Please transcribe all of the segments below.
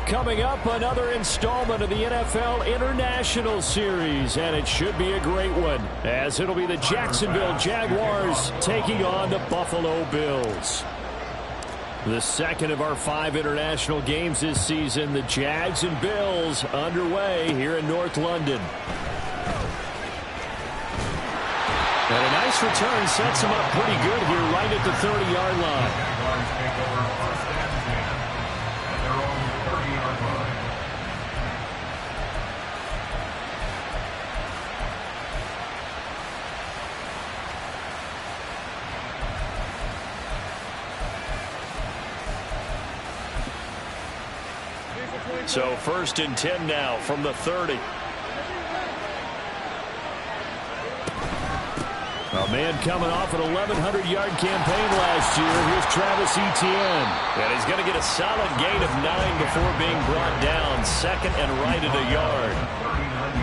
Coming up, another installment of the NFL International Series, and it should be a great one, as it'll be the Jacksonville Jaguars taking on the Buffalo Bills. The second of our 5 international games this season, the Jags and Bills underway here in North London. And a nice return sets him up pretty good here right at the 30-yard line. So 1st and 10 now from the 30. A man coming off an 1,100-yard campaign last year. Here's Travis Etienne. And he's going to get a solid gain of 9 before being brought down. 2nd and right at a yard.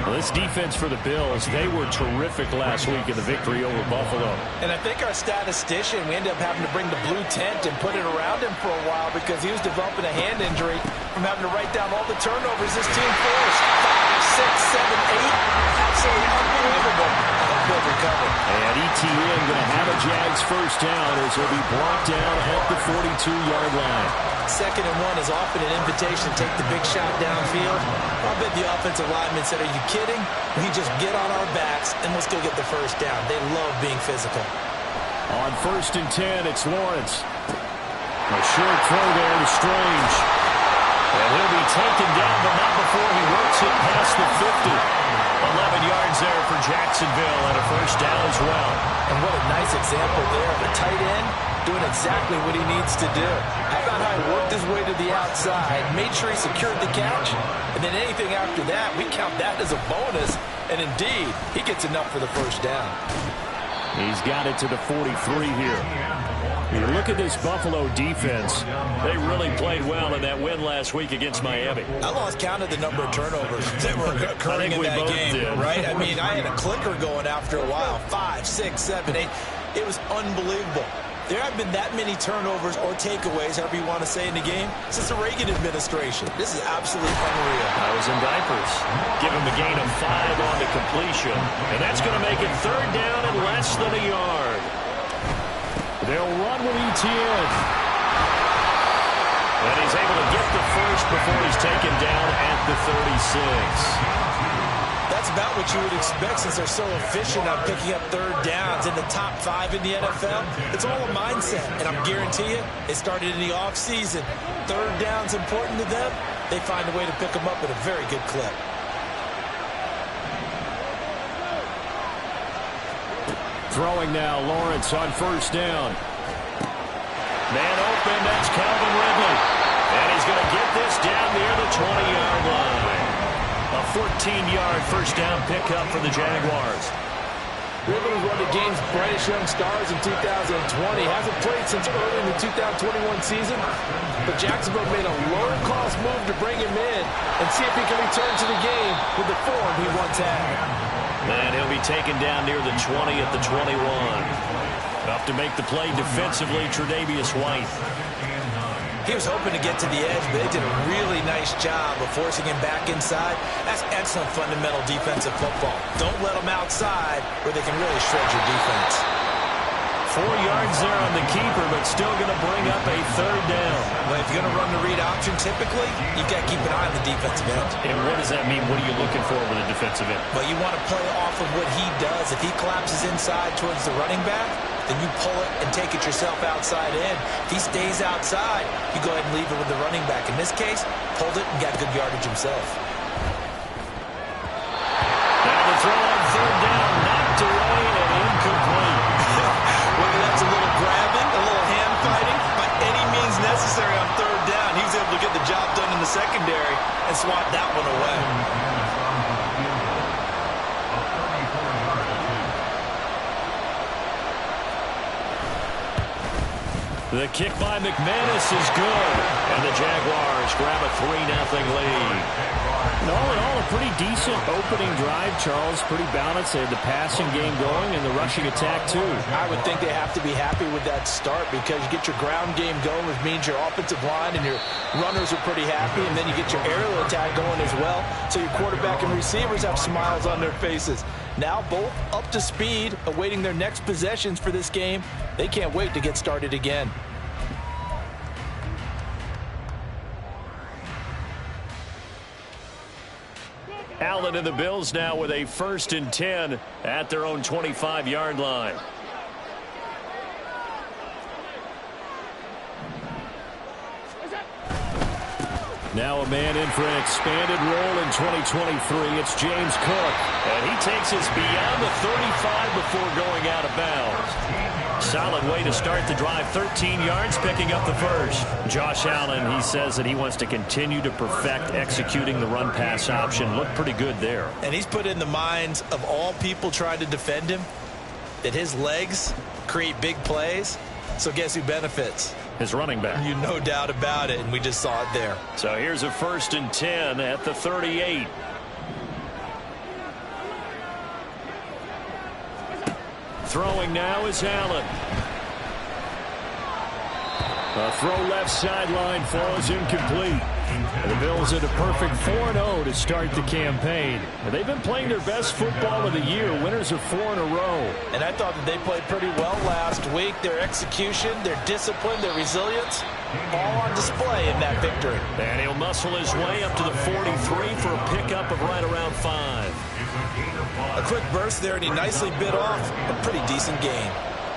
Well, this defense for the Bills, they were terrific last week in the victory over Buffalo. And I think our statistician, we ended up having to bring the blue tent and put it around him for a while because he was developing a hand injury from having to write down all the turnovers this team forced. 5, 6, 7, 8. Absolutely unbelievable. He'll recover. And Etienne going to have a Jags first down as he'll be brought down at the 42-yard line. 2nd and 1 is often an invitation to take the big shot downfield. I'll bet the offensive lineman said, are you kidding? We just get on our backs and let's go get the first down. They love being physical. On 1st and 10, it's Lawrence. A short throw there to Strange. And he'll be taken down, but not before he works it past the 50. 11 yards there for Jacksonville and a first down as well. And what a nice example there of a tight end doing exactly what he needs to do. How about how he worked his way to the outside, made sure he secured the catch, and then anything after that, we count that as a bonus. And indeed, he gets enough for the first down. He's got it to the 43 here. You look at this Buffalo defense. They really played well in that win last week against Miami. I lost count of the number of turnovers that were occurring in that game, right? I mean, I had a clicker going after a while. 5, 6, 7, 8. It was unbelievable. There have been that many turnovers or takeaways, however you want to say, in the game since the Reagan administration. This is absolutely unreal. I was in diapers. Give him a gain of 5 on the completion. And that's going to make it 3rd down and less than a yard. They'll run with Etienne. And he's able to get the first before he's taken down at the 36. That's about what you would expect since they're so efficient on picking up 3rd downs in the top 5 in the NFL. It's all a mindset, and I guarantee you, it started in the offseason. 3rd down's important to them. They find a way to pick them up at a very good clip. Throwing now, Lawrence on 1st down. Man open, that's Calvin Ridley. And he's going to get this down near the 20-yard line. A 14-yard first down pickup for the Jaguars. Ridley was one of the game's brightest young stars in 2020. Hasn't played since early in the 2021 season. But Jacksonville made a low-cost move to bring him in and see if he can return to the game with the form he once had. And he'll be taken down near the 20 at the 21. Up to make the play defensively, Tre'Davious White. He was hoping to get to the edge, but they did a really nice job of forcing him back inside. That's excellent fundamental defensive football. Don't let them outside where they can really shred your defense. 4 yards there on the keeper, but still going to bring up a 3rd down. Well, if you're going to run the read option, typically, you've got to keep an eye on the defensive end. And what does that mean? What are you looking for with a defensive end? Well, you want to play off of what he does. If he collapses inside towards the running back, then you pull it and take it yourself outside in. If he stays outside, you go ahead and leave it with the running back. In this case, pulled it and got good yardage himself. Now the throw on 3rd down, knocked away and incomplete. Whether that's a little grabbing, a little hand fighting, by any means necessary on 3rd down, he was able to get the job done in the secondary and swat that one away. The kick by McManus is good, and the Jaguars grab a 3-0 lead. And all in all, a pretty decent opening drive, Charles. Pretty balanced. They had the passing game going and the rushing attack, too. I would think they have to be happy with that start because you get your ground game going, which means your offensive line and your runners are pretty happy, and then you get your aerial attack going as well. So your quarterback and receivers have smiles on their faces. Now both up to speed, awaiting their next possessions for this game. They can't wait to get started again. Allen and the Bills now with a 1st and 10 at their own 25-yard line. Now a man in for an expanded role in 2023. It's James Cook. And he takes us beyond the 35 before going out of bounds. Solid way to start the drive. 13 yards, picking up the first. Josh Allen, he says that he wants to continue to perfect executing the run-pass option. Looked pretty good there. And he's put in the minds of all people trying to defend him that his legs create big plays. So guess who benefits? His running back. You no doubt about it, and we just saw it there. So here's a 1st and 10 at the 38. Throwing now is Allen. A throw left sideline falls incomplete. The Bills at a perfect 4-0 to start the campaign. They've been playing their best football of the year. Winners of 4 in a row. And I thought that they played pretty well last week. Their execution, their discipline, their resilience, all on display in that victory. And he'll muscle his way up to the 43 for a pickup of right around 5. A quick burst there, and he nicely bit off a pretty decent gain.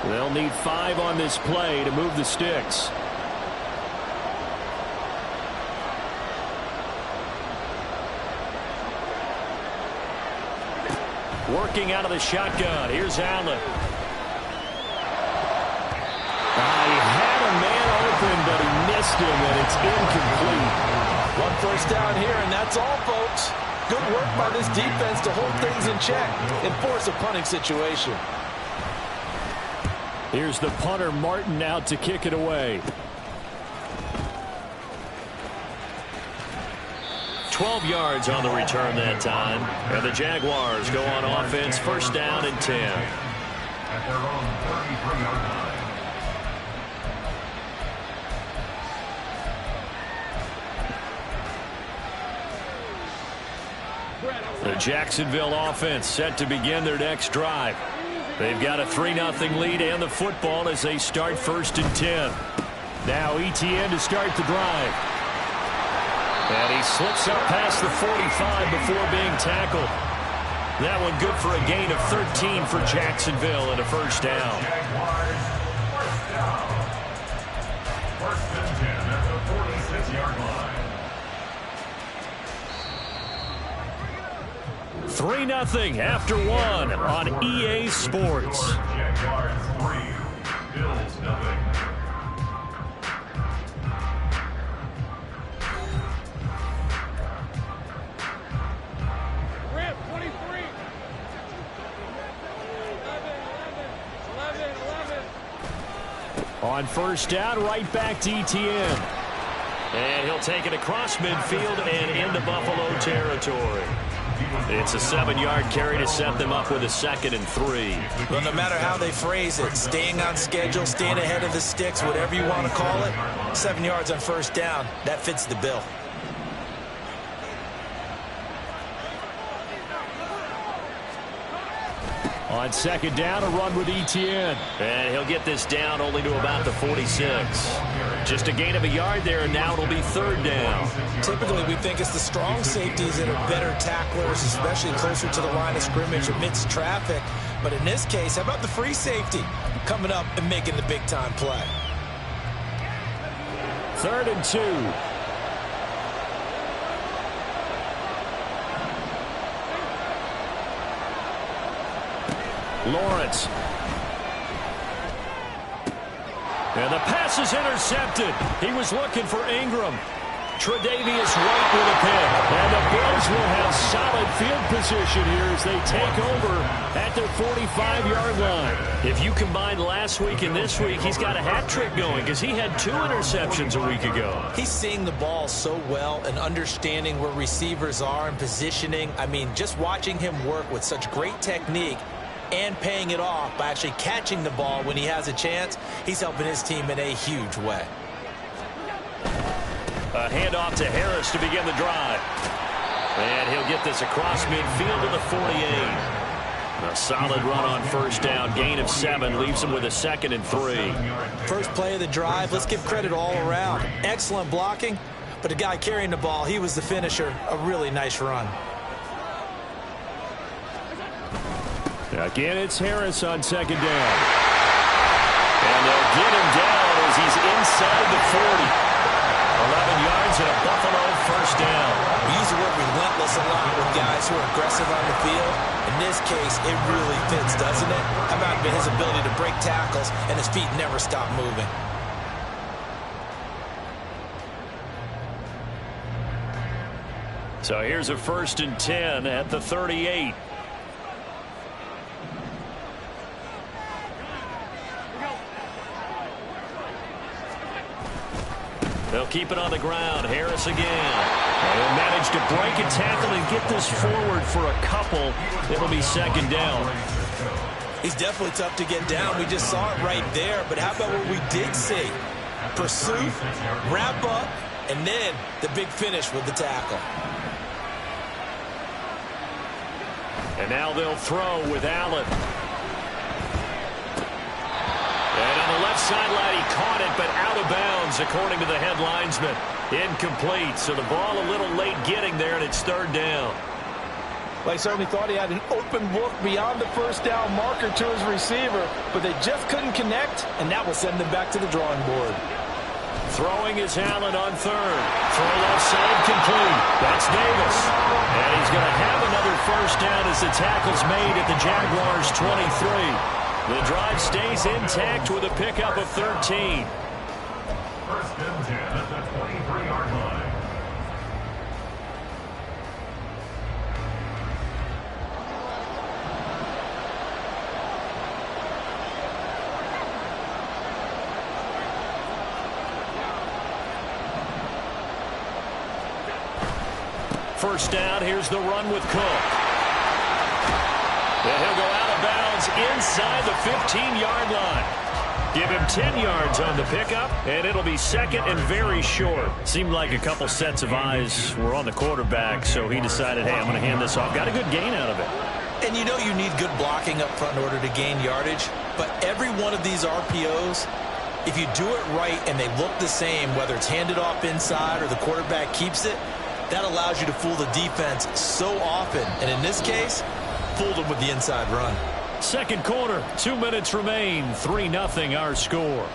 They'll need 5 on this play to move the sticks. Working out of the shotgun. Here's Allen. He had a man open, but he missed him, and it's incomplete. 1 first down here, and that's all, folks. Good work by this defense to hold things in check and force a punting situation. Here's the punter, Martin, out to kick it away. 12 yards on the return that time. And the Jaguars go on offense, 1st down and 10. At their own 33-yard line. The Jacksonville offense set to begin their next drive. They've got a 3-0 lead and the football as they start 1st and 10. Now Etienne to start the drive. And he slips up past the 45 before being tackled. That one good for a gain of 13 for Jacksonville and a 1st down. Jaguars, 1st down. 1st and 10 at the 46-yard line. 3-0 after 1 on EA Sports. Jaguars 3, Bills 0. On 1st down, right back to Etienne. And he'll take it across midfield and into Buffalo territory. It's a 7-yard carry to set them up with a 2nd and 3. Well, no matter how they phrase it, staying on schedule, staying ahead of the sticks, whatever you want to call it, 7 yards on 1st down, that fits the bill. On 2nd down, a run with Etienne. And he'll get this down only to about the 46. Just a gain of a yard there, and now it'll be 3rd down. Typically, we think it's the strong safeties that are better tacklers, especially closer to the line of scrimmage amidst traffic. But in this case, how about the free safety coming up and making the big-time play? 3rd and 2. Lawrence. And the pass is intercepted. He was looking for Ingram. Tre'Davious White with a pick. And the Bills will have solid field position here as they take over at their 45-yard line. If you combine last week and this week, he's got a hat trick going because he had 2 interceptions a week ago. He's seeing the ball so well and understanding where receivers are and positioning. I mean, just watching him work with such great technique and paying it off by actually catching the ball when he has a chance, he's helping his team in a huge way. A handoff to Harris to begin the drive. And he'll get this across midfield to the 48. A solid run on first down. Gain of 7 leaves him with a 2nd and 3. First play of the drive. Let's give credit all around. Excellent blocking, but the guy carrying the ball, he was the finisher. A really nice run. Again, it's Harris on 2nd down. And they'll get him down as he's inside the 40. 11 yards and a Buffalo first down. We use the word relentless a lot with guys who are aggressive on the field. In this case, it really fits, doesn't it? How about his ability to break tackles and his feet never stop moving? So here's a 1st and 10 at the 38. They'll keep it on the ground. Harris again. They'll manage to break a tackle and get this forward for a couple. It'll be 2nd down. He's definitely tough to get down. We just saw it right there. But how about what we did see? Pursuit, wrap up, and then the big finish with the tackle. And now they'll throw with Allen. And on the left sideline, he caught it, but out of bounds, according to the head linesman. Incomplete, so the ball a little late getting there, and it's 3rd down. Well, he certainly thought he had an open look beyond the first down marker to his receiver, but they just couldn't connect, and that will send them back to the drawing board. Throwing is Allen on 3rd. Throw left side complete. That's Davis. And he's going to have another first down as the tackle's made at the Jaguars' 23. The drive stays intact with a pickup of 13. 1st and 10 at the 23-yard line. First down, here's the run with Cook. And he'll go out of bounds inside the 15-yard line. Give him 10 yards on the pickup, and it'll be 2nd and very short. Seemed like a couple sets of eyes were on the quarterback, so he decided, hey, I'm going to hand this off. Got a good gain out of it. And you know you need good blocking up front in order to gain yardage, but every one of these RPOs, if you do it right and they look the same, whether it's handed off inside or the quarterback keeps it, that allows you to fool the defense so often. And in this case, fooled them with the inside run. 2nd quarter, 2 minutes remain. 3-0 our score.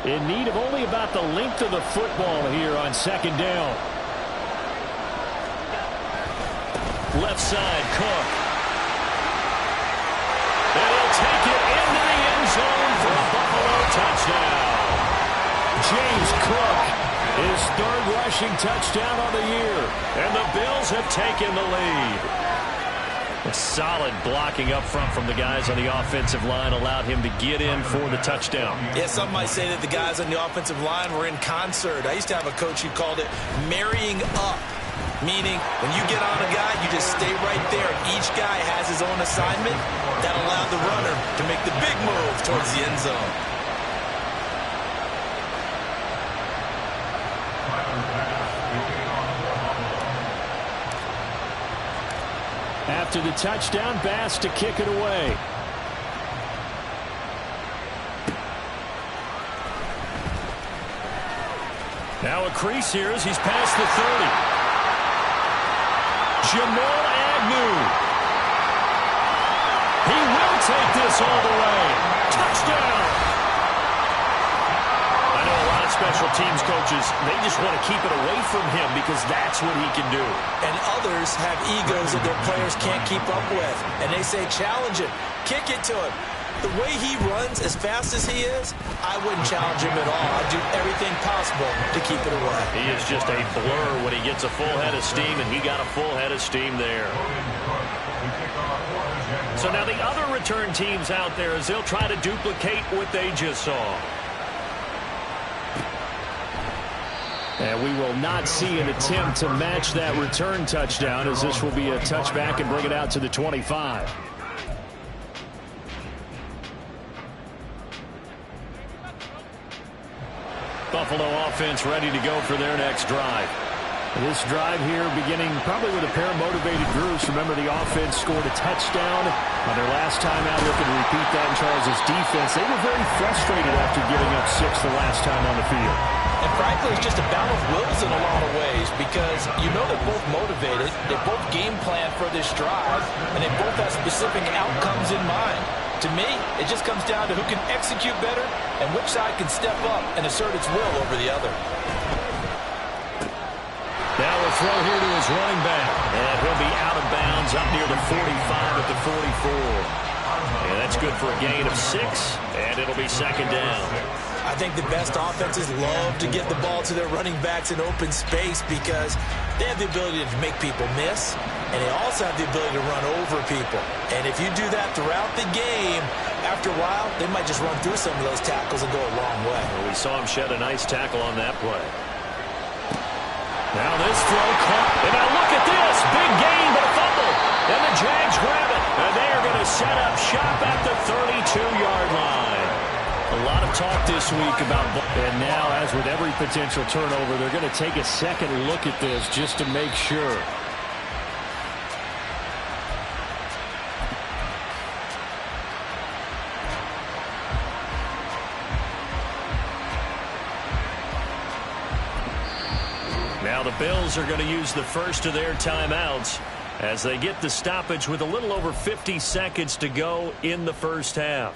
In need of only about the length of the football here on 2nd down. Left side, Cook. And he'll take it into the end zone for a Buffalo touchdown. James Cook, his 3rd rushing touchdown on the year. And the Bills have taken the lead. A solid blocking up front from the guys on the offensive line allowed him to get in for the touchdown. Yeah, some might say that the guys on the offensive line were in concert. I used to have a coach who called it marrying up, meaning when you get on a guy, you just stay right there. Each guy has his own assignment. That allowed the runner to make the big move towards the end zone. After the touchdown, Bass to kick it away. Now a crease here as he's past the 30. Jamal Agnew. He will take this all the way. Touchdown. I know a lot of of special teams coaches, they just want to keep it away from him because that's what he can do. And others have egos that their players can't keep up with. And they say, challenge him, kick it to him. The way he runs as fast as he is, I wouldn't challenge him at all. I'd do everything possible to keep it away. He is just a blur when he gets a full head of steam, and he got a full head of steam there. So now the other return teams out there as they'll try to duplicate what they just saw. And we will not see an attempt to match that return touchdown, as this will be a touchback and bring it out to the 25. Buffalo offense ready to go for their next drive. This drive here beginning probably with a pair of motivated groups. Remember, the offense scored a touchdown on their last time out. Looking to repeat that in Charles' defense. They were very frustrated after giving up 6 the last time on the field. And frankly, it's just a battle of wills in a lot of ways because you know they're both motivated. They both game plan for this drive, and they both have specific outcomes in mind. To me, it just comes down to who can execute better and which side can step up and assert its will over the other. Now a throw here to his running back. And he'll be out of bounds up near the 45 at the 44. And that's good for a gain of 6, and it'll be second down. I think the best offenses love to get the ball to their running backs in open space because they have the ability to make people miss, and they also have the ability to run over people. And if you do that throughout the game, after a while, they might just run through some of those tackles and go a long way. Well, we saw him shed a nice tackle on that play. Now this throw caught. And now look at this. Big gain, but a fumble. And the Jags grab it. And they are going to set up shop at the 32-yard line. A lot of talk this week about, and now, as with every potential turnover, they're going to take a second look at this just to make sure. Now the Bills are going to use the first of their timeouts as they get the stoppage with a little over 50 seconds to go in the first half.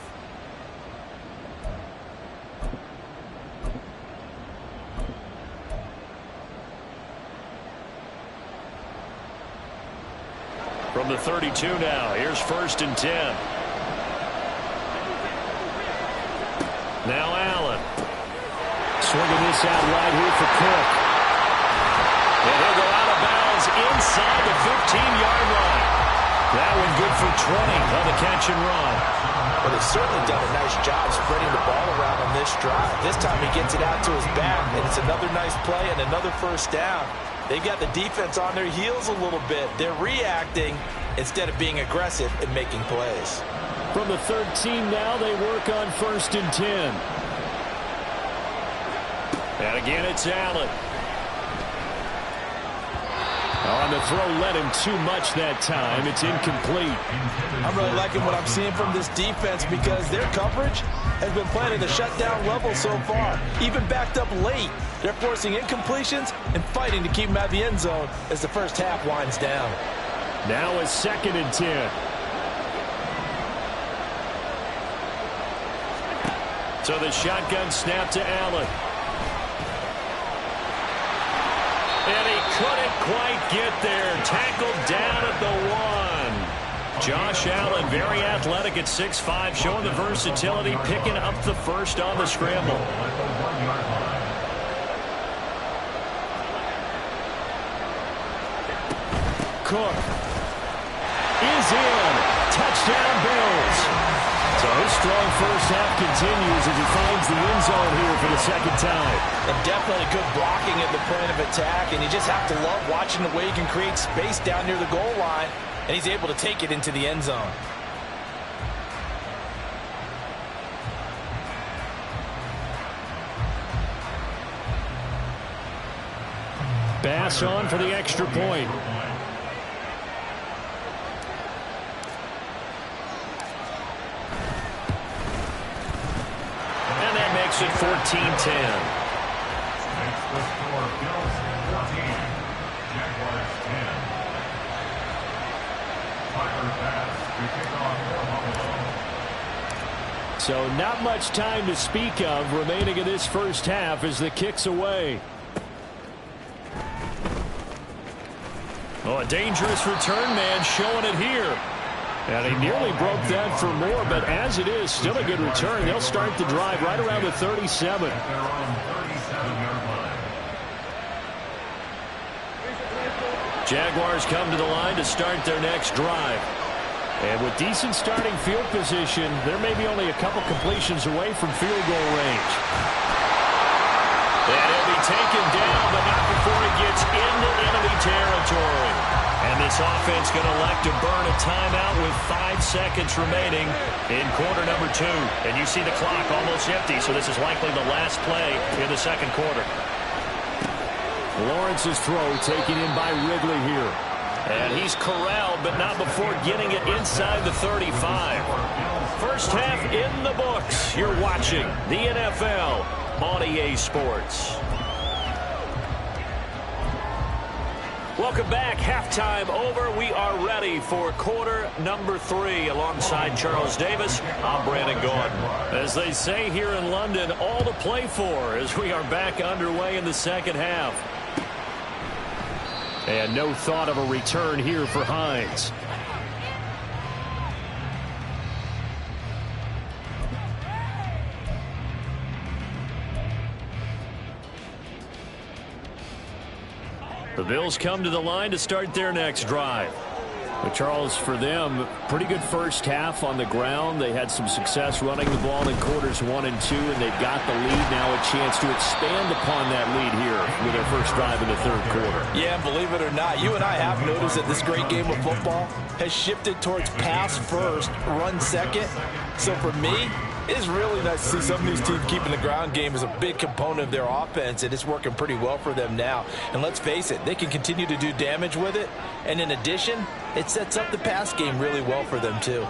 From the 32 now, here's 1st and 10. Now Allen. Swinging this out right here for Cook. And he'll go out of bounds inside the 15-yard line. That one good for 20 on the catch and run. Well, they've certainly done a nice job spreading the ball around on this drive. This time he gets it out to his back, and it's another nice play and another first down. They've got the defense on their heels a little bit. They're reacting instead of being aggressive and making plays. From the 13 now, they work on 1st and 10. And again, it's Allen. On the throw, led him too much that time. It's incomplete. I'm really liking what I'm seeing from this defense because their coverage has been playing at the shutdown level so far. Even backed up late, they're forcing incompletions and fighting to keep them out of the end zone as the first half winds down. Now a 2nd and 10. So the shotgun snap to Allen. And he couldn't quite get there. Tackled down at the 1. Josh Allen, very athletic at 6'5", showing the versatility, picking up the first on the scramble. Cook is in. Touchdown Bills. So his strong first half continues as he finds the end zone here for the second time. And definitely good blocking at the point of attack, and you just have to love watching the way he can create space down near the goal line, and he's able to take it into the end zone. Bass on for the extra point. Makes it 14-10. Makes the score Bills 14, Jaguars 10. Fire pass to kick off for Buffalo. So not much time to speak of remaining in this first half as the kick's away. Oh, a dangerous return man showing it here. And he nearly broke that for more, but as it is, still a good return. They'll start the drive right around the 37. Jaguars come to the line to start their next drive. And with decent starting field position, there may be only a couple completions away from field goal range. And he'll be taken down, but not before he gets into enemy territory. And this offense going to elect to burn a timeout with 5 seconds remaining in quarter number 2. And you see the clock almost empty, so this is likely the last play in the second quarter. Lawrence's throw taken in by Ridley here. And he's corralled, but not before getting it inside the 35. First half in the books. You're watching the NFL on EA Sports. Welcome back. Halftime over. We are ready for quarter number 3. Alongside Charles Davis, I'm Brandon Gordon. As they say here in London, all to play for as we are back underway in the second half. And no thought of a return here for Hines. The Bills come to the line to start their next drive. But Charles, for them, pretty good first half on the ground. They had some success running the ball in quarters 1 and 2, and they've got the lead now, a chance to expand upon that lead here with their first drive in the third quarter. Yeah, believe it or not, you and I have noticed that this great game of football has shifted towards pass first, run second. So for me, it's really nice to see some of these teams keeping the ground game as a big component of their offense, and it's working pretty well for them now. And let's face it, they can continue to do damage with it. And in addition, it sets up the pass game really well for them, too.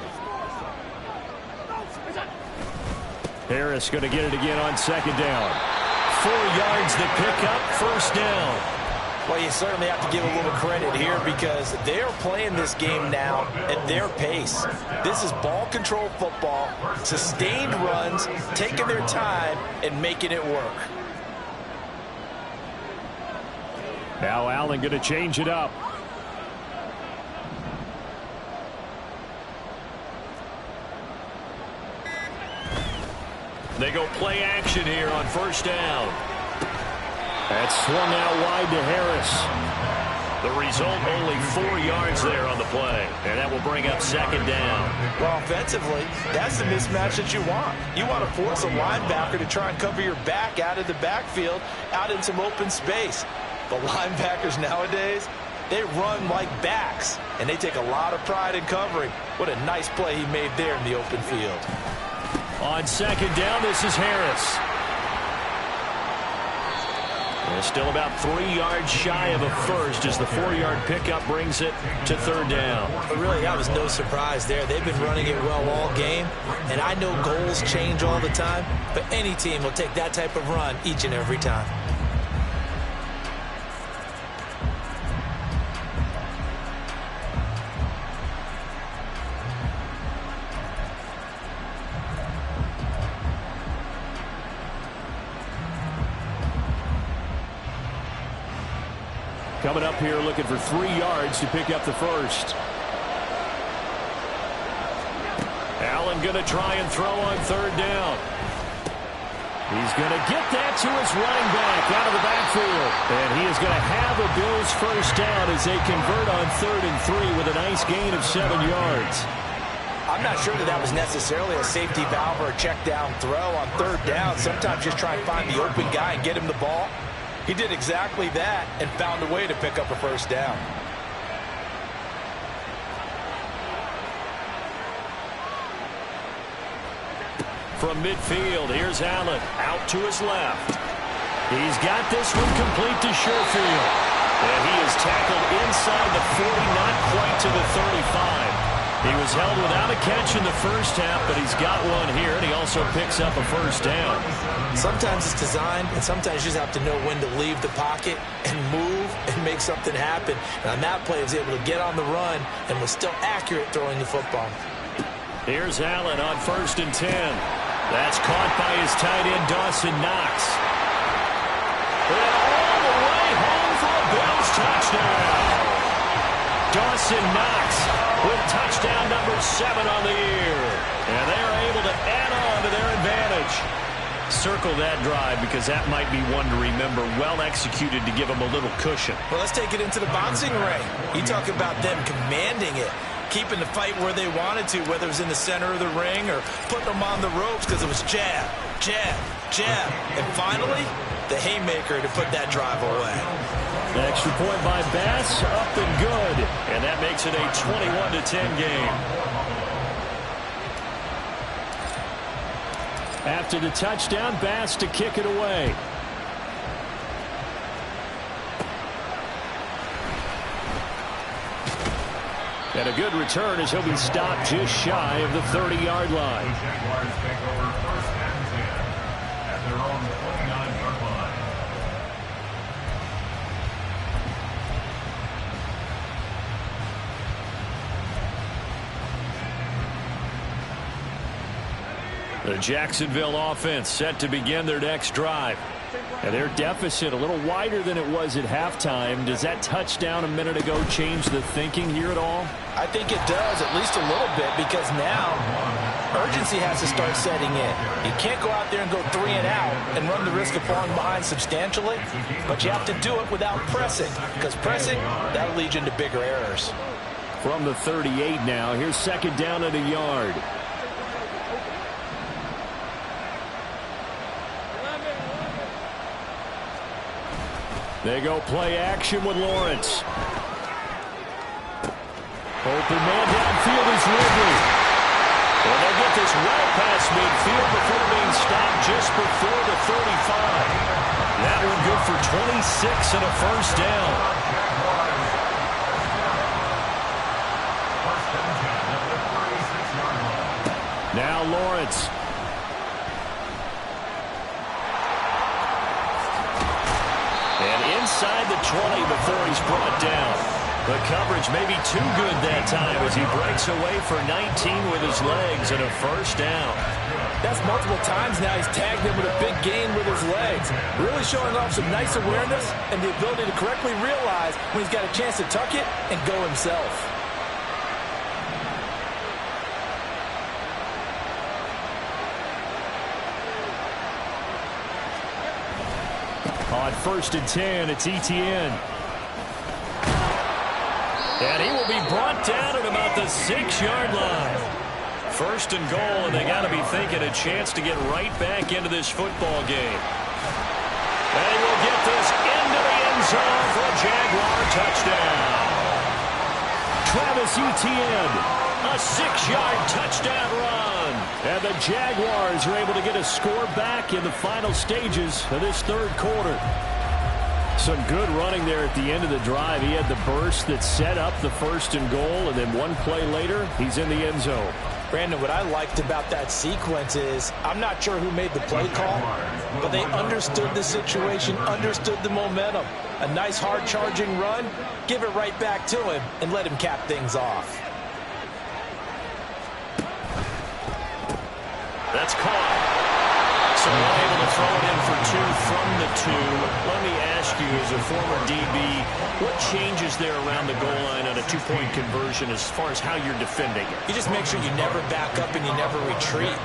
Harris going to get it again on second down. 4 yards the pickup, first down. Well, you certainly have to give a little credit here because they're playing this game now at their pace. This is ball control football, sustained runs, taking their time and making it work. Now Allen going to change it up. They go play action here on first down. That's swung out wide to Harris. The result, only 4 yards there on the play. And that will bring up second down. Well, offensively, that's the mismatch that you want. You want to force a linebacker to try and cover your back out of the backfield, out in some open space. The linebackers nowadays, they run like backs, and they take a lot of pride in covering. What a nice play he made there in the open field. On second down, this is Harris. And still about 3 yards shy of a first as the 4-yard pickup brings it to third down. But really, that was no surprise there. They've been running it well all game, and I know goals change all the time, but any team will take that type of run each and every time. Coming up here looking for 3 yards to pick up the first. Allen going to try and throw on third down. He's going to get that to his running back out of the backfield. And he is going to have a Bills first down as they convert on 3rd and 3 with a nice gain of 7 yards. I'm not sure that was necessarily a safety valve or a check down throw on third down. Sometimes just try and find the open guy and get him the ball. He did exactly that and found a way to pick up a first down. From midfield, here's Allen out to his left. He's got this one complete to Sherfield. And he is tackled inside the 40, not quite to the 35. He was held without a catch in the first half, but he's got one here, and he also picks up a first down. Sometimes it's designed, and sometimes you just have to know when to leave the pocket and move and make something happen. And on that play, he was able to get on the run and was still accurate throwing the football. Here's Allen on 1st and 10. That's caught by his tight end, Dawson Knox. And all the way home for a Bills touchdown. Dawson Knox with touchdown number 7 on the year. And they are able to add on to their advantage. Circle that drive because that might be one to remember. Well executed to give them a little cushion. Well, let's take it into the boxing ring. You talk about them commanding it, keeping the fight where they wanted to, whether it was in the center of the ring or putting them on the ropes because it was jab, jab, jab. And finally, the haymaker to put that drive away. The extra point by Bass, up and good. And that makes it a 21-10 game. After the touchdown, Bass to kick it away. And a good return as he'll be stopped just shy of the 30-yard line. The Jaguars take over 1st and 10 at their own 29-yard line. The Jacksonville offense set to begin their next drive. And their deficit a little wider than it was at halftime. Does that touchdown a minute ago change the thinking here at all? I think it does, at least a little bit, because now urgency has to start setting in. You can't go out there and go 3 and out and run the risk of falling behind substantially, but you have to do it without pressing, because pressing, that'll lead you into bigger errors. From the 38 now, here's 2nd down at a yard. They go play action with Lawrence. Open man downfield is Ridley. And they get this well past midfield before being stopped just before the 35. That one good for 26 and a 1st down. Now Lawrence. Inside the 20 before he's brought down. The coverage may be too good that time as he breaks away for 19 with his legs and a 1st down. That's multiple times now he's tagged him with a big gain with his legs. Really showing off some nice awareness and the ability to correctly realize when he's got a chance to tuck it and go himself. On 1st and 10, it's Etienne. And he will be brought down at about the 6-yard line. 1st and goal, and they got to be thinking a chance to get right back into this football game. They will get this into the end zone for a Jaguar touchdown. Travis Etienne, a 6-yard touchdown run. And the Jaguars are able to get a score back in the final stages of this 3rd quarter. Some good running there at the end of the drive. He had the burst that set up the 1st and goal, and then one play later, he's in the end zone. Brandon, what I liked about that sequence is I'm not sure who made the play call, but they understood the situation, understood the momentum. A nice hard-charging run, give it right back to him, and let him cap things off. That's caught. So we're able to throw it in for 2 from the 2. Let me ask you, as a former DB, what changes there around the goal line on a 2-point conversion as far as how you're defending it? You just make sure you never back up and you never retreat.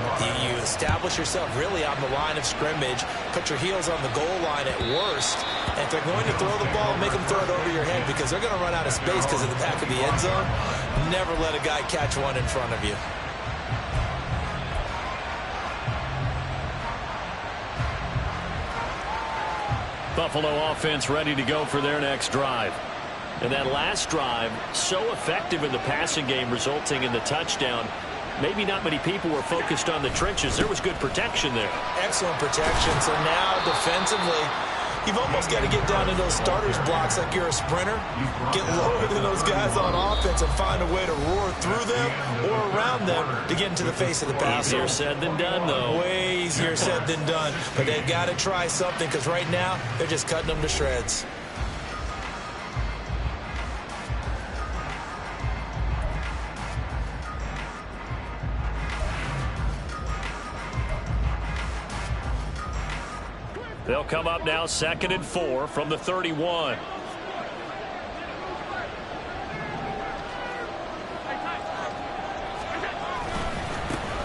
You establish yourself really on the line of scrimmage, put your heels on the goal line at worst, and if they're going to throw the ball, make them throw it over your head because they're going to run out of space because of the back of the end zone. Never let a guy catch one in front of you. Buffalo offense ready to go for their next drive. And that last drive, so effective in the passing game, resulting in the touchdown. Maybe not many people were focused on the trenches. There was good protection there. Excellent protection. So now defensively, you've almost got to get down to those starters blocks like you're a sprinter. Get lower than those guys on offense and find a way to roar through them or around them to get into the face of the passer. Easier said than done, though. Way easier said than done. But they've got to try something because right now they're just cutting them to shreds. They'll come up now 2nd and 4 from the 31.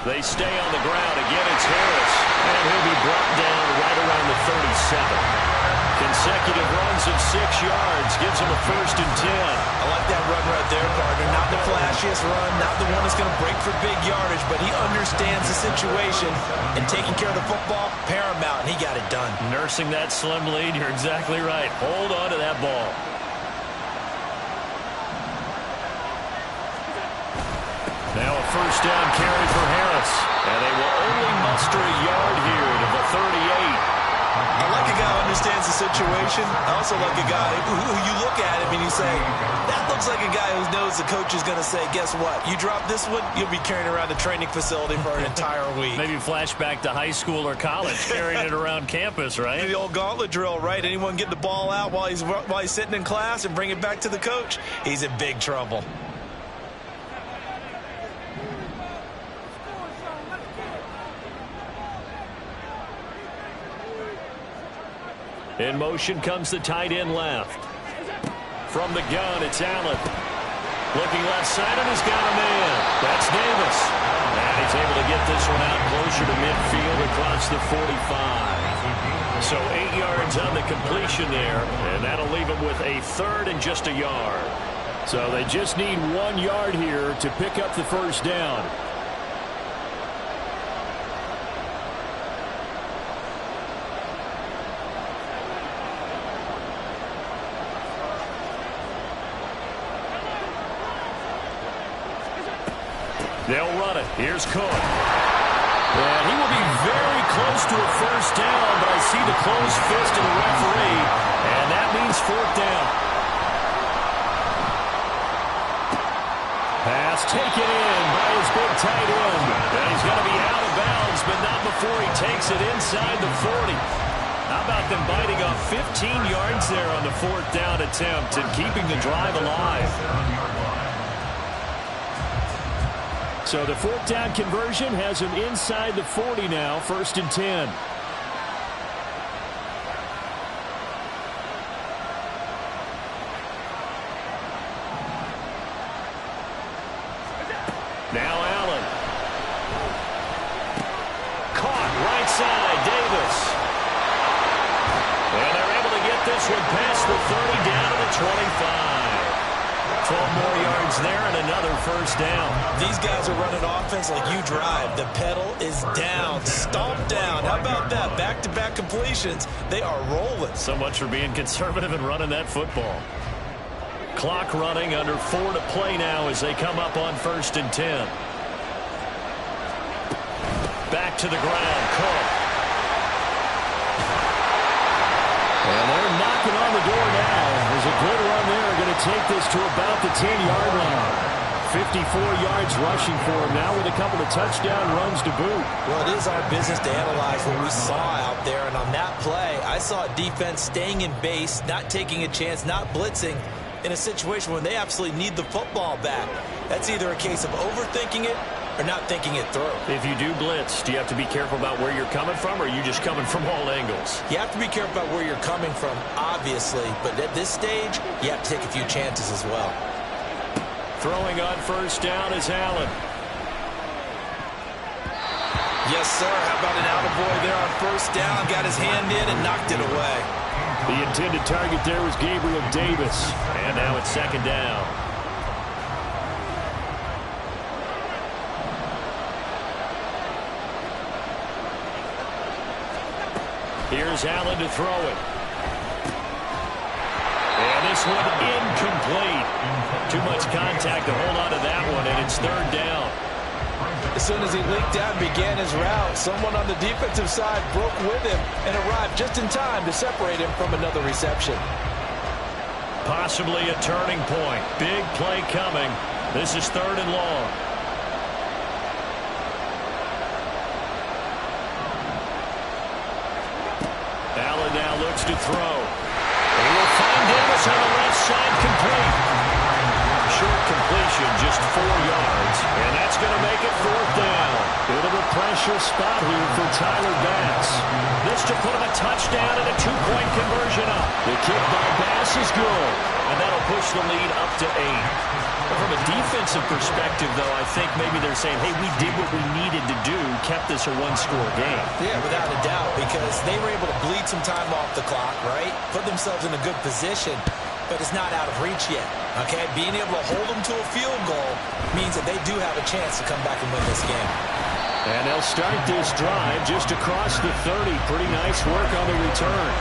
They stay on the ground. Again, it's Harris. And he'll be brought down right around the 37. Consecutive runs of 6 yards gives him a 1st and 10. I like that run right there, partner. Not the flashiest run, not the one that's going to break for big yardage, but he understands the situation, and taking care of the football, paramount, and he got it done. Nursing that slim lead, you're exactly right. Hold on to that ball. Now a 1st down carry for Harris, and they will only muster a yard here to the 38. I like a guy who understands the situation. I also like a guy who you look at him and you say, that looks like a guy who knows the coach is going to say, guess what? You drop this one, you'll be carrying around the training facility for an entire week. Maybe flashback to high school or college, carrying it around campus, right? The old gauntlet drill, right? Anyone get the ball out while he's sitting in class and bring it back to the coach, he's in big trouble. In motion comes the tight end left. From the gun, it's Allen. Looking left side, and he's got a man. That's Davis. And he's able to get this one out closer to midfield across the 45. So 8 yards on the completion there, and that'll leave him with a 3rd and just a yard. So they just need 1 yard here to pick up the 1st down. They'll run it. Here's Cook. And he will be very close to a 1st down, but I see the closed fist of the referee, and that means 4th down. Pass taken in by his big tight end. And he's going to be out of bounds, but not before he takes it inside the 40. How about them biting off 15 yards there on the 4th down attempt and keeping the drive alive? So the 4th down conversion has him inside the 40 now, 1st and 10. Now Allen. Caught right side, Davis. And they're able to get this one past the 30 down to the 25. 12 more yards there and another 1st down. These guys are running offense like you drive. The pedal is down, stomped down. How about that? Back-to-back completions. They are rolling. So much for being conservative and running that football. Clock running, under 4 to play now as they come up on 1st and 10. Back to the ground, Cook. And they're knocking on the door now. There's a good run there. Going to take this to about the 10-yard line. 54 yards rushing for him now with a couple of touchdown runs to boot. Well, it is our business to analyze what we saw out there. And on that play, I saw a defense staying in base, not taking a chance, not blitzing in a situation when they absolutely need the football back. That's either a case of overthinking it or not thinking it through. If you do blitz, do you have to be careful about where you're coming from, or are you just coming from all angles? You have to be careful about where you're coming from, obviously, but at this stage, you have to take a few chances as well. Throwing on 1st down is Allen. Yes, sir. How about an attaboy there on 1st down? Got his hand in and knocked it away. The intended target there was Gabriel Davis, and now it's 2nd down. Here's Allen to throw it. And this one incomplete. Too much contact to hold on to that one, and it's 3rd down. As soon as he leaked out and began his route, someone on the defensive side broke with him and arrived just in time to separate him from another reception. Possibly a turning point. Big play coming. This is 3rd and long. Allen now looks to throw. He will find Davis on the left side, complete. Short completion, just 4 yards. And that's going to make it 4th down. Bit of a pressure spot here for Tyler Bass. This to put him a touchdown and a 2-point conversion up. The kick by Bass is good. And that'll push the lead up to 8. From a defensive perspective, though, I think maybe they're saying, hey, we did what we needed to do, kept this a 1-score game. Yeah, without a doubt, because they were able to bleed some time off the clock, right? Put themselves in a good position, but it's not out of reach yet, okay? Being able to hold them to a field goal means that they do have a chance to come back and win this game. And they'll start this drive just across the 30. Pretty nice work on the return.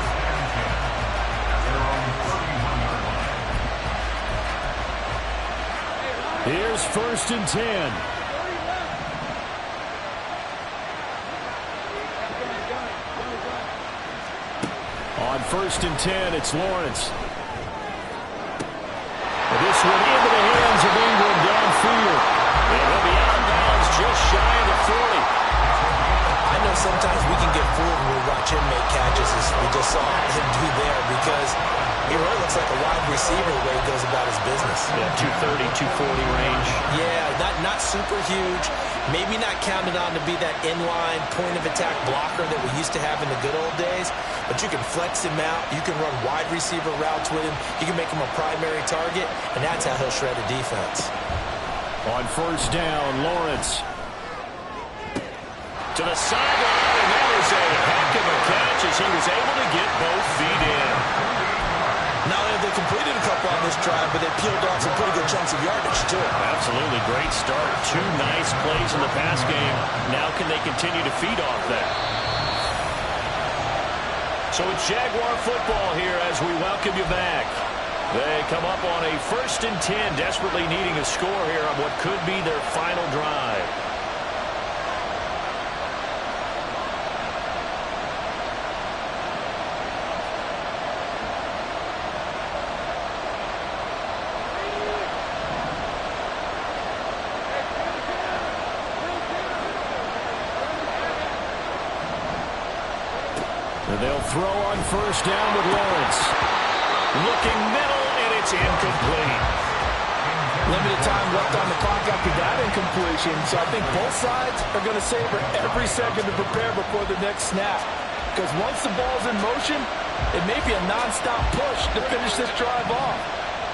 Here's 1st and 10. On 1st and 10, it's Lawrence. This one into the hands of Ingram downfield. And he'll be out of bounds just shy of the 40. I know sometimes we can get fooled when we watch him make catches, as we just saw him do there, because he really looks like a wide receiver the way he goes about his business. Yeah, 230, 240 range. Yeah, not super huge. Maybe not counted on to be that inline point-of-attack blocker that we used to have in the good old days, but you can flex him out. You can run wide receiver routes with him. You can make him a primary target, and that's how he'll shred a defense. On 1st down, Lawrence. To the sideline, and that is a heck of a catch as he was able to get both feet in. Not only have they completed a couple on this drive, but they peeled off some pretty good chunks of yardage, too. Absolutely great start. 2 nice plays in the pass game. Now can they continue to feed off that? So it's Jaguar football here as we welcome you back. They come up on a 1st and 10, desperately needing a score here on what could be their final drive. They'll throw on 1st down with Lawrence. Looking middle, and it's incomplete. Limited time left on the clock after that incompletion, so I think both sides are going to savor every second to prepare before the next snap. Because once the ball's in motion, it may be a nonstop push to finish this drive off.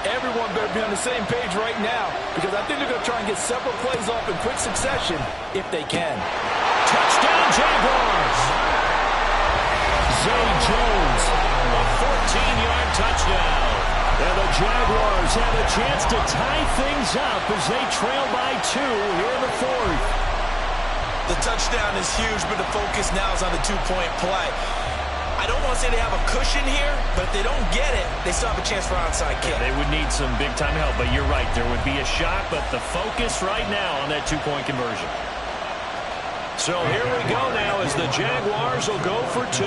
Everyone better be on the same page right now, because I think they're going to try and get several plays off in quick succession if they can. Touchdown, Jaguars! Zay Jones, a 14-yard touchdown. And the Jaguars have a chance to tie things up as they trail by 2 here in the 4th. The touchdown is huge, but the focus now is on the 2-point play. I don't want to say they have a cushion here, but if they don't get it, they still have a chance for onside kick. They would need some big-time help, but you're right. There would be a shot, but the focus right now on that 2-point conversion. So here we go now as the Jaguars will go for 2.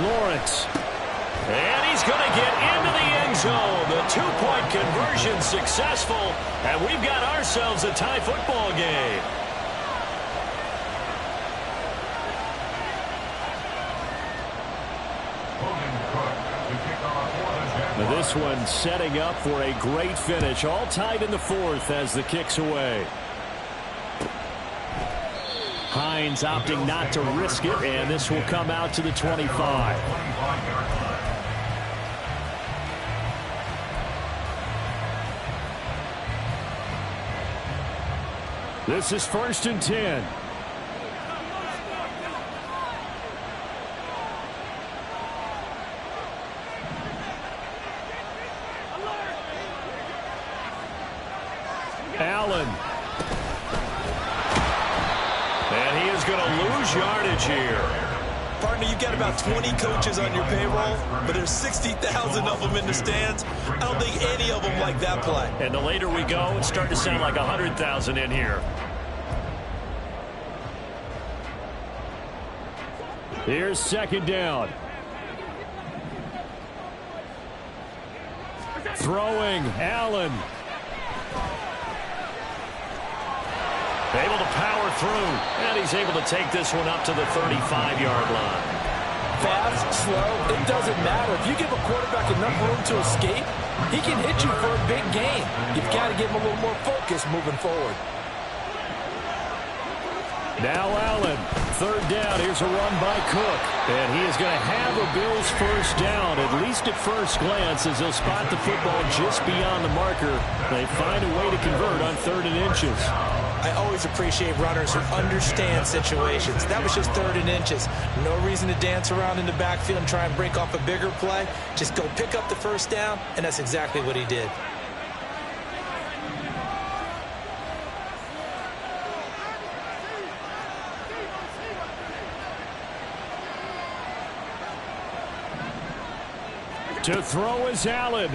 Lawrence. And he's going to get into the end zone. The 2-point conversion successful, and we've got ourselves a tie football game. This one setting up for a great finish. All tied in the 4th as the kick's away. Hines opting not to risk it, and this will come out to the 25. This is 1st and 10. Allen. And he is going to lose yardage here. Partner, you've got about 20 coaches on your payroll, but there's 60,000 of them in the stands. I don't think any of them like that play. And the later we go, it's starting to sound like 100,000 in here. Here's 2nd down. Throwing, Allen. Able to power through, and he's able to take this one up to the 35-yard line. fast, slow, it doesn't matter. If you give a quarterback enough room to escape, he can hit you for a big gain. You've got to give him a little more focus moving forward. Now Allen, third down. Here's a run by Cook. And he is going to have a Bills first down, at least at first glance, as they'll spot the football just beyond the marker. They find a way to convert on 3rd and inches. I always appreciate runners who understand situations. That was just 3rd and inches. No reason to dance around in the backfield and try and break off a bigger play. Just go pick up the first down, and that's exactly what he did. To throw is Allen.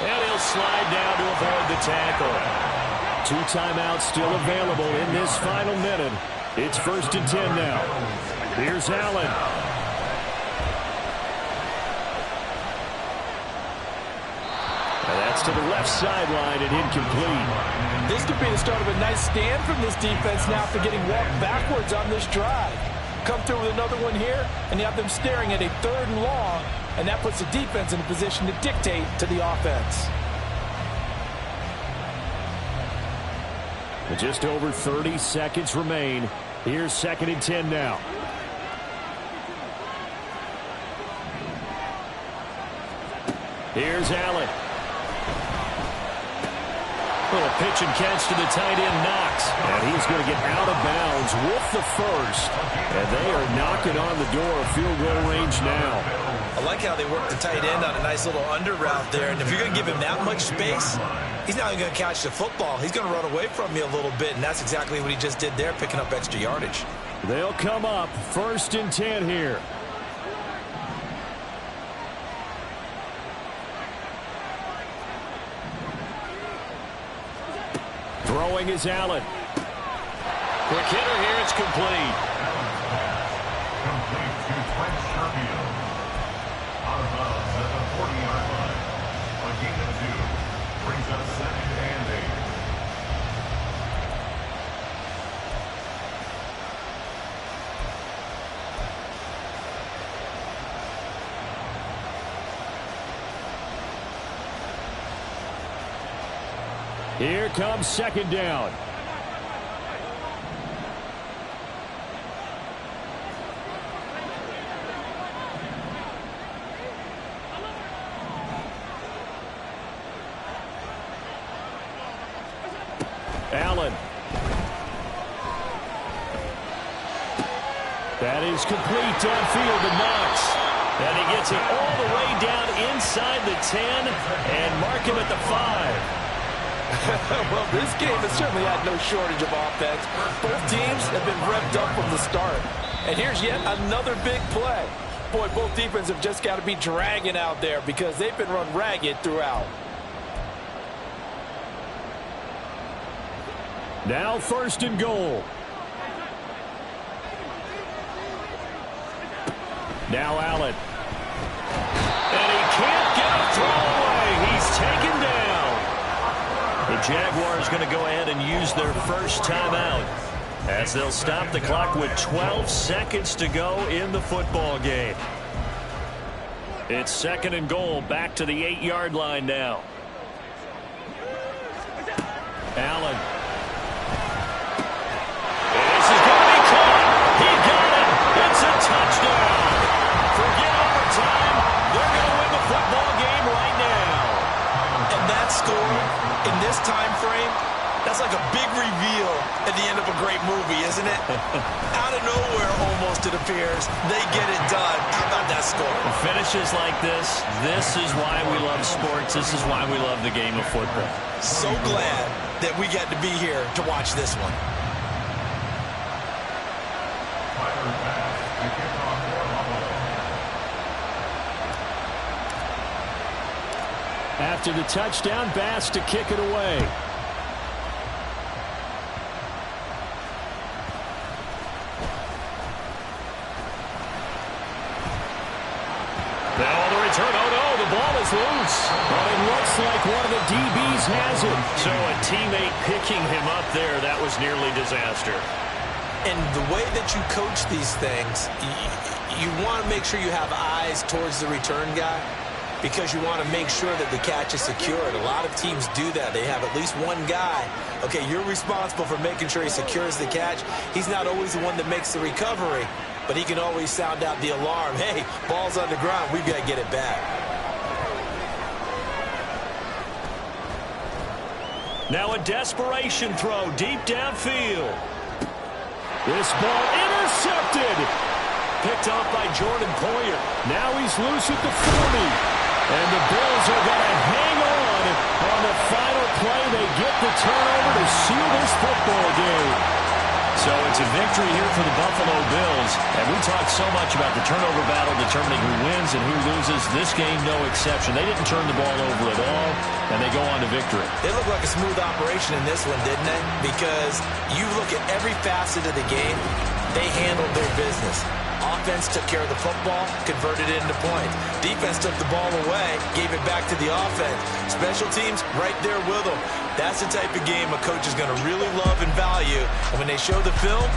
And he'll slide down to avoid the tackle. 2 timeouts still available in this final minute. It's 1st and 10 now. Here's Allen. And that's to the left sideline and incomplete. This could be the start of a nice stand from this defense now after getting walked backwards on this drive. Come through with another one here, and you have them staring at a 3rd and long, and that puts the defense in a position to dictate to the offense. Just over 30 seconds remain. Here's 2nd and 10 now. Here's Allen. Little pitch and catch to the tight end, Knox. And he's going to get out of bounds with the first. And they are knocking on the door of field goal range now. I like how they work the tight end on a nice little under route there. And if you're going to give him that much space, he's not even going to catch the football. He's going to run away from you a little bit. And that's exactly what he just did there, picking up extra yardage. They'll come up 1st and 10 here. Throwing is Allen. Quick hitter here. It's complete. Complete to Trent Sherfield. Out of bounds at the 40-yard line. A gain of 2. Brings up 2nd and 8. Here comes 2nd down. Allen. That is complete downfield to Knox. And he gets it all the way down inside the 10 and mark him at the 5. Well, this game has certainly had no shortage of offense. Both teams have been revved up from the start. And here's yet another big play. Boy, both defenses have just got to be dragging out there because they've been run ragged throughout. Now 1st and goal. Now Allen. And he can't get a throw away. He's taken down. The Jaguars going to go ahead and use their first timeout as they'll stop the clock with 12 seconds to go in the football game. It's 2nd and goal, back to the 8-yard line now. Allen. This is going to be caught. He got it. It's a touchdown. Forget overtime. They're going to win the football game right now. And that score in this time frame, that's like a big reveal at the end of a great movie, isn't it? Out of nowhere, almost, it appears. They get it done. How about that score? Finishes like this is why we love sports. This is why we love the game of football. So glad that we get to be here to watch this one. After the touchdown, Bass to kick it away. Now on the return, oh no, the ball is loose. But it looks like one of the DBs has it. So a teammate picking him up there, that was nearly disaster. And the way that you coach these things, you want to make sure you have eyes towards the return guy because you want to make sure that the catch is secured. A lot of teams do that. They have at least one guy. Okay, you're responsible for making sure he secures the catch. He's not always the one that makes the recovery, but he can always sound out the alarm. Hey, ball's on the ground. We've got to get it back. Now a desperation throw deep downfield. This ball intercepted. Picked off by Jordan Poyer. Now he's loose at the 40. And the Bills are going to hang on the final play. They get the turnover to seal this football game. So it's a victory here for the Buffalo Bills. And we talked so much about the turnover battle determining who wins and who loses. This game, no exception. They didn't turn the ball over at all, and they go on to victory. They look like a smooth operation in this one, didn't they? Because you look at every facet of the game, they handled their business. Offense took care of the football, converted it into points. Defense took the ball away, gave it back to the offense. Special teams, right there with them. That's the type of game a coach is going to really love and value. And when they show the film,